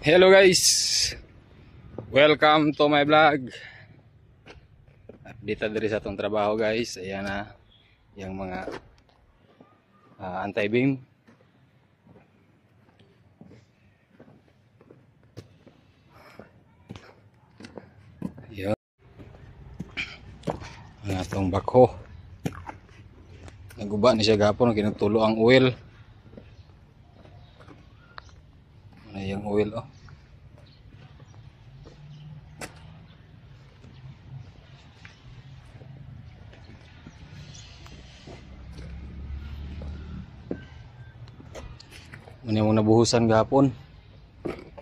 Hello guys, welcome to my vlog. Update diri sa atong trabaho guys. Ayan na yung mga anti-beam. Ayan ang atong bako. Naguba ni siya gapon, kinagtulo ang oil. Ano yung oil oh. Muna mong nabuhusan gapon.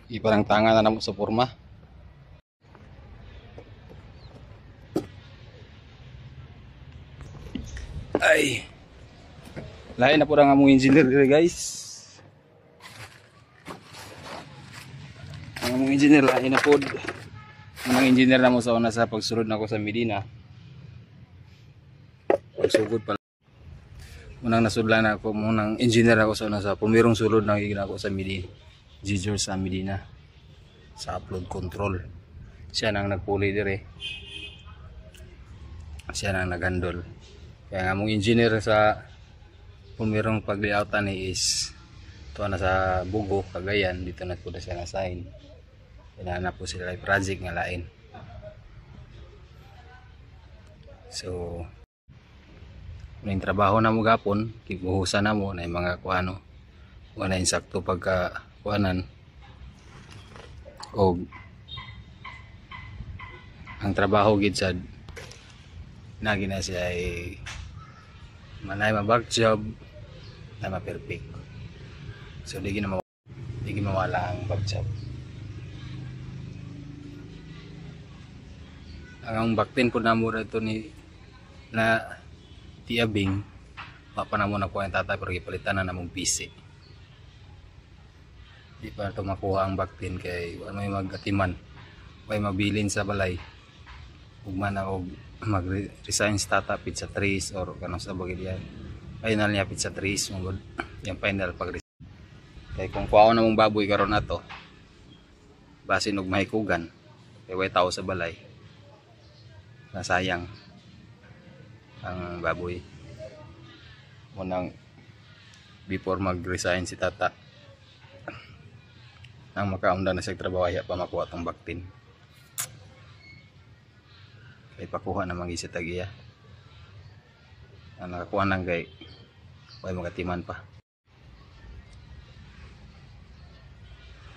Iparang tanga na namo sa forma. Ay. Lain na po ang among engineer dire guys. Ang among engineer lain na po. Ang engineer na mo sa una sa pagsulod nako sa Medina. Pagsugod pa. Unang nasudlan ako, munang engineer ako sa una sa pumirong sulod na gigina ako sa Medina. Giger sa Medina. Sa upload control. Siya nang nagpuli dire. Siya nang naghandle. Kaya nga mong engineer sa pumirong pag-layoutan ni is ito na sa Bugo, Cagayan. Dito na po na siya na-sign. Hinahanap po sila yung project nga lain. So yung trabaho na mo gapon, kibuhusan na mo na yung mga kuano, wala yung sakto pagka kuanan o ang trabaho gid sad nagi na siya ay manay mabag job na ma-perfect. So di mawala ang bag job. Ang baktin po na mura ito ni na tiabing papa na muna po ang tatay pero ipalitan na namong PC. Di pa ito makuha ang baktin kay may magatiman may mabilin sa balay ug man og mag-resign sa tata pizza trees or kanang sa bagay diyan final niya pizza trees mong yung final pag kay kung kuha na mong baboy karon nato basin og mahikugan kay way tao sa balay nasayang ang baboy munang before mag-resign si tata ang makaunda na sa trabaho ya pa makuha tong baktin kay pakuha na mag-isa tagiya ang nakakuha nang kay may magatiman pa.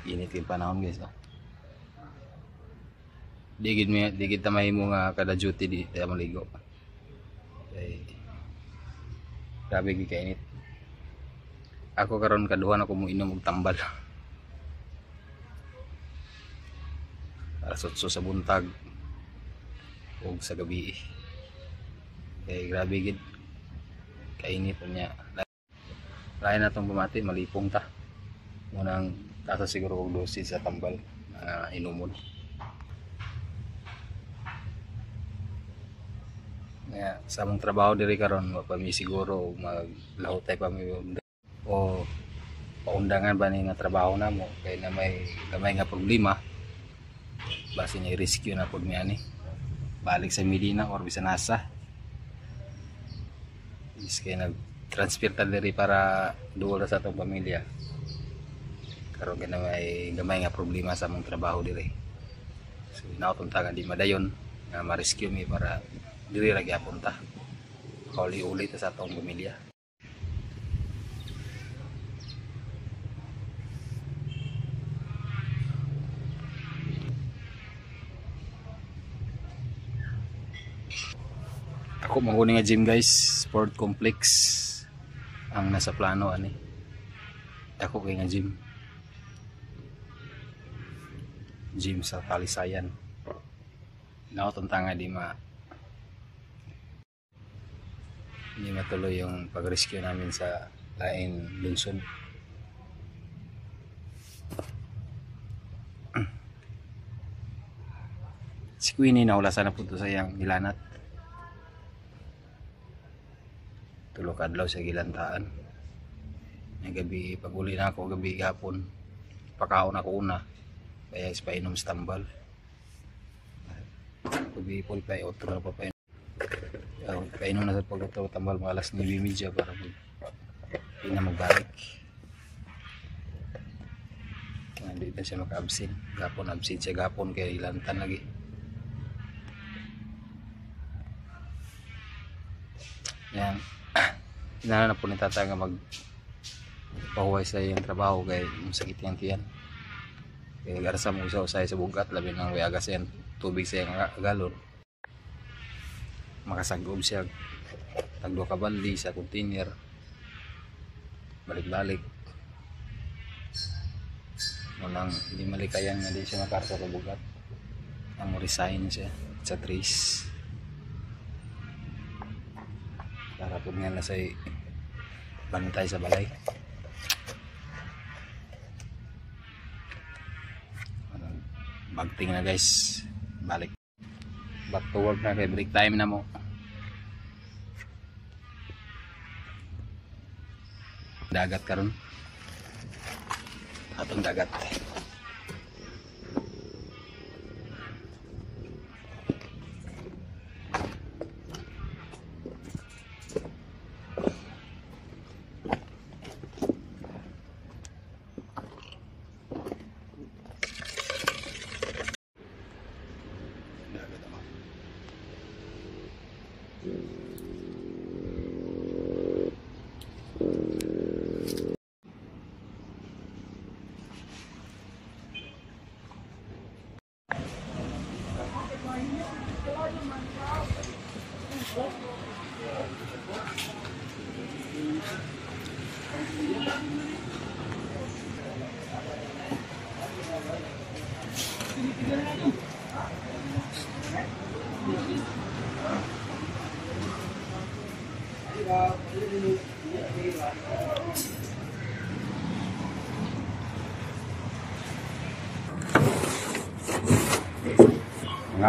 Init yung panahon guys oh. Digid tamay mo nga kada duty di tayo maligo. Okay. Grabe gi kainit. Ako karon kaduhan ako mo inom og tambal. Para sutso sa buntag ug sa gabi. Kay grabe gid kainit niya. Lain na tong bumati malipong ta. Munang tasa siguro og dosis sa tambal inumon. Nga sa among trabaho diri karon wa pa mi siguro maglahot tay pa mi o paundangan ba ni nga trabaho namo kay na may gamay nga problema basi niya rescue na pud mi ani balik sa Medina or bisan asa is kay nag-transfer ta diri para duol sa atong pamilya karon kay na may gamay nga problema sa among trabaho diri so inaotuntagan di madayon nga ma-rescue mi para diri lagi apunta uli-uli ta sa atong pamilya. Ako maguni nga gym guys, sport complex ang nasa plano ani. Ako kay nga gym sa Talisayan. Naotunta nga di matuloy yung pag-rescue namin sa lain lungsod. Si Queenie naulasan na po ito sa iyang ilanat. Tulog adlaw sa gilantaan. May gabi pag uli na ako gabi gapon. Pakaon ako una. Kaya is painom sa tambal. Pag-ipol pa, otro na pa painom. Painom na sa pag-otro tambal mga alas 9:30 para hindi na magbalik. Hindi na siya maka-absent. Gapon absent siya gapon kaya ilantan lagi. Yan. Hinala na po ni tata nga pahuway sa iyang trabaho kaya sakit yung tiyan. Kaya garasa mo usay sa bugat labi nang way agas yan tubig sa iyang galon. Makasagoob siya tagdo ka baldi sa container. Balik-balik. Walang hindi malikayan nga di siya makarsa sa bugat. Ang resign siya sa trace. Para po nga na sa bantay sa balay. Bagting na guys. Balik. Back to work na kay break time na mo. Dagat karon. Atong dagat.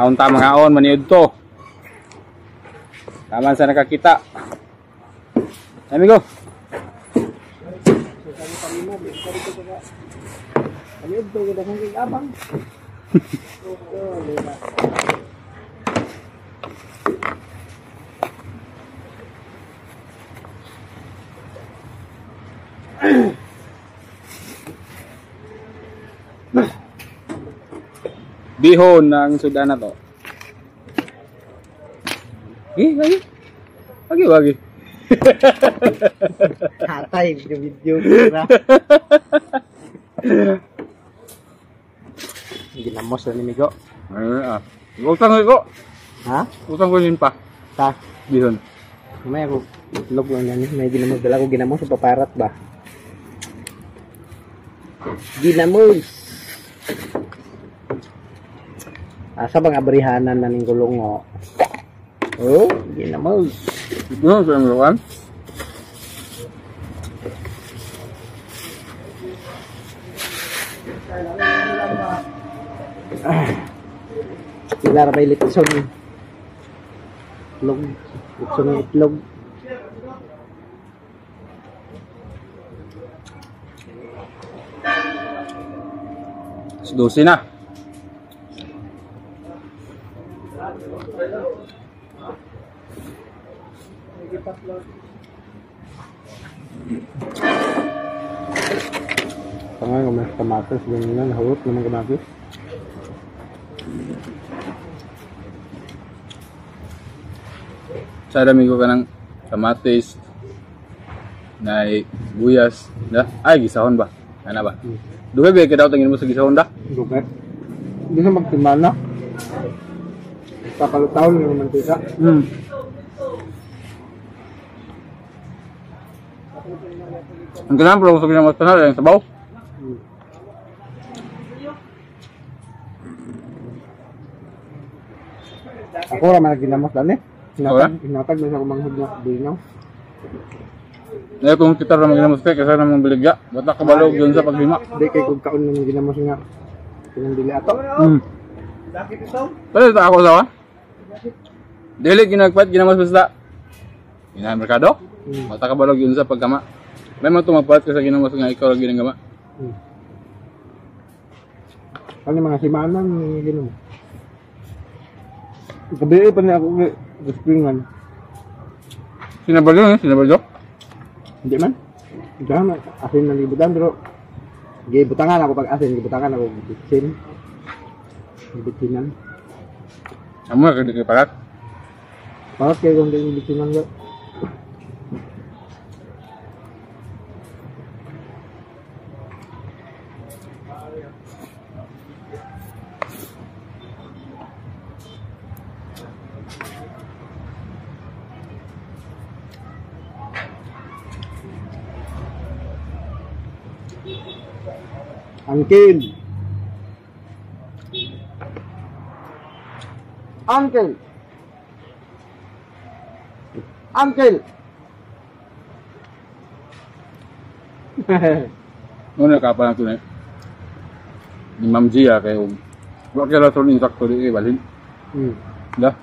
Mga on maniud to. Taman sa nakakita. Amigo. Maniud to kita kang abang. Bihon ng sudan na to. Wagi. Hatay video na. Ginamos na ni Migo. Utang ko. Ha? Utang ko yun pa. Ta. Bihon. May ako itlog lang yan. May ginamos. Dala ko ginamos sa paparat ba? Ginamos. Asa bang abrihanan na ning gulong o? Oh, ginamos. Ito sa mga Sila rabay litson. Itlog. Litson ng itlog. Dosi na. Tengah ngomong kamatis dengan huruf ngomong kamatis. Sa dami ko ka ng kamatis na buyas da ay gisahon ba ana ba duga ba kita tangin mo sa gisahon da Dugat. Hindi na magtimbal na. Kapalutaw ng mantika. Ang ganang pero gusto ko na mas panal yung sabaw. Ako raman ginamos dan eh. Hinatag na sa kumanghod na binaw. Ngayon kung kita na maginamos kasi namang biligya, bata kabalog yun sa paghima. Hindi kay kung kaon ng ginamos nga. Pinambili ato. Pero ito ako sawa? Dili ginagpat ginamos basta. Ginahan merkado? Bata kabalog yun sa pagkama. May mga tumagpat kasi ginamos nga ikaw lagi ng gama. Ano mga simanan, gano'n. Gabi pa na ako gaspingan. Sinabalo, sinabalo? Hindi man. Hindi man, asin na libutan, pero gibutangan ako pag asin, gibutangan ako bitsin. Bitsinan. Amo ka di parat. Bakit kayo kung hindi bitsinan ko? Uncle. Uncle. Uncle. Ano ka pa lang tunay? Ni Ma'am Gia kay wa kaya raton insakto di balhin. Da.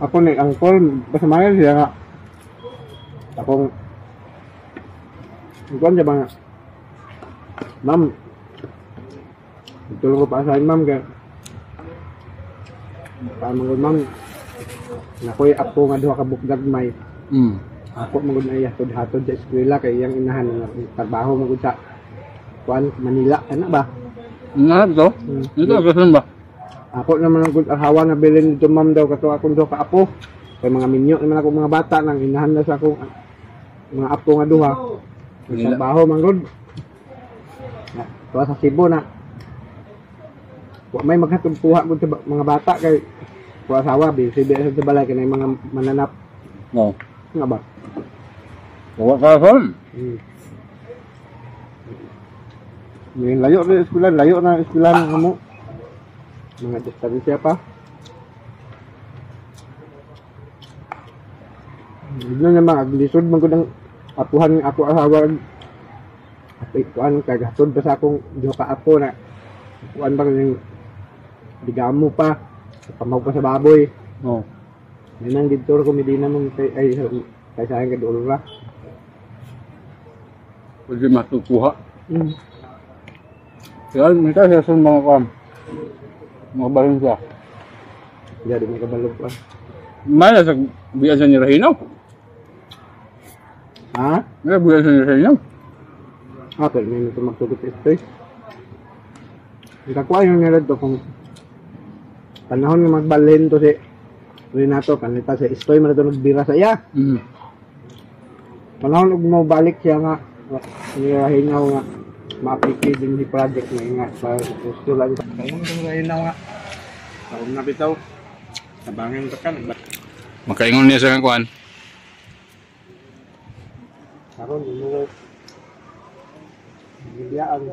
Ako ni angkol, basta mayan siya nga. Akong angkol siya ba nga? Ma'am, tulong ko pa sa ma'am kaya paano ko ma'am nakoy ako nga duha ka bukdag may ako magud na iya hatod sa eskwela kay iyang inahan nga trabaho magud sa kuan Manila ana ba? Na to? Ito gasan ba? Ako naman ang ahawa na bilin dito ma'am daw kato akong duha ka apo. Kay mga minyo naman ako mga bata nang inahan na sa akong mga apo nga duha. Trabaho man gud. Tuwa sa Cebu na. Wa may maghatod kuha gud sa mga bata kay kuha asawa busy sa balay kay mga mananap. No. Nga ba? Wa ka son. May layo na eskwela, layo na eskwela ng amo. Mga distansya pa. Hindi na mga aglisod man ko ng apuhan ng ako asawa. At ikuan kagatod pa sa akong duha ka apo na kuan bang yung digamo pa. Pamaw pa sa baboy. Oh. Nang dito ko medina mong ay sa ka dulo ra. Pwede matukuha. Kaya minta sa sun mga kam. Mga balon siya. Jadi may kabalog pa. Maya sa biya sa nirahinaw. Ha? Maya biya sa nirahinaw. Ah, pero may nito magsugot ito. Ikakuha yung nila to kung panahon nga magbalhin to si Renato kanita sa istoy man ito nagbira sa iya. Panahon ug mo balik siya nga nirahinaw nga ma-applicate din si project na nga sa gusto lang kayo mo nirahinaw nga karon na bitaw tabangin ka kan Makaingon niya sa kuan. karon mo bibiyaan